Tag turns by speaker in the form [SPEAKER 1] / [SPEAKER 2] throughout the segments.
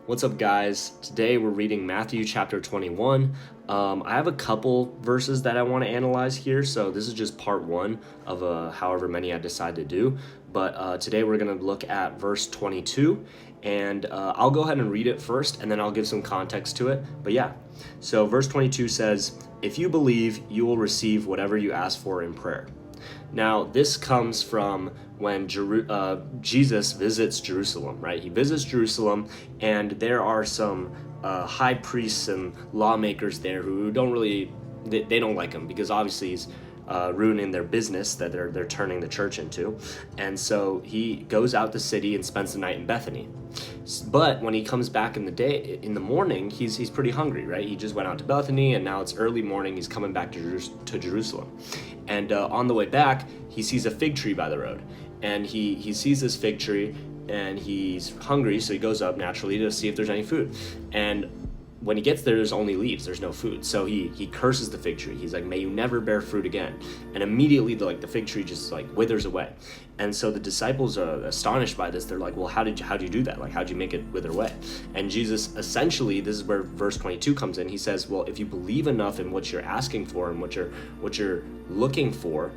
[SPEAKER 1] What's up, guys? Today we're reading Matthew chapter 21. I have a couple verses that I want to analyze here, so this is just part one of however many I decide to do. But today we're going to look at verse 22, and I'll go ahead and read it first, and then I'll give some context to it. But yeah, so verse 22 says, "If you believe, you will receive whatever you ask for in prayer." Now, this comes from when Jesus visits Jerusalem, right? He visits Jerusalem, and there are some high priests and lawmakers there who don't really, they don't like him because obviously he's ruining their business that they're turning the church into. And so he goes out the city and spends the night in Bethany. But when he comes back in the morning, he's pretty hungry, right? He just went out to Bethany, and now it's early morning. He's coming back to Jerusalem, and on the way back, he sees a fig tree by the road, and he sees this fig tree, and he's hungry, so he goes up naturally to see if there's any food, and when he gets there, there's only leaves, there's no food. So he curses the fig tree. He's like, "May you never bear fruit again." And immediately the fig tree just withers away. And so the disciples are astonished by this. They're like, "Well, how'd you do that? How'd you make it wither away?" And Jesus, essentially, this is where verse 22 comes in. He says, "Well, if you believe enough in what you're asking for and what you're looking for,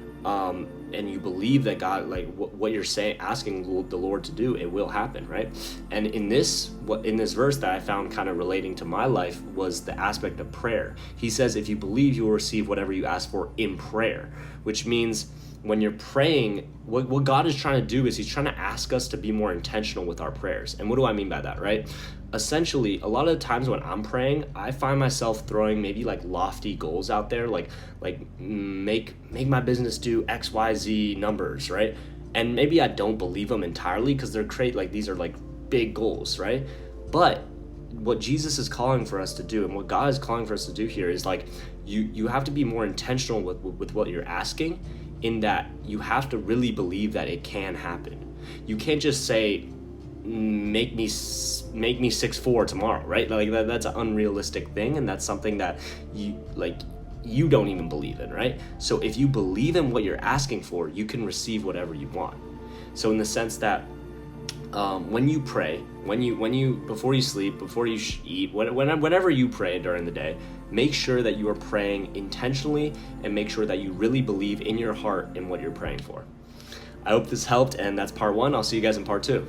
[SPEAKER 1] and you believe that God, what you're asking the Lord to do, it will happen," right? And in this verse that I found kind of relating to my life was the aspect of prayer. He says, if you believe, you will receive whatever you ask for in prayer, which means when you're praying, what God is trying to do is he's trying to ask us to be more intentional with our prayers. And what do I mean by that, right? Essentially, a lot of the times when I'm praying, I find myself throwing maybe lofty goals out there, like make my business do XYZ numbers, right? And maybe I don't believe them entirely because these are big goals, right? But what Jesus is calling for us to do, and what God is calling for us to do here, is you have to be more intentional with what you're asking, in that you have to really believe that it can happen. You can't just say, make me 6'4" tomorrow, right? That's an unrealistic thing, and that's something that you don't even believe in, right? So if you believe in what you're asking for, you can receive whatever you want. So in the sense that when you pray, before you sleep, before you eat, whenever you pray during the day, make sure that you are praying intentionally, and make sure that you really believe in your heart in what you're praying for. I hope this helped, and that's part one. I'll see you guys in part two.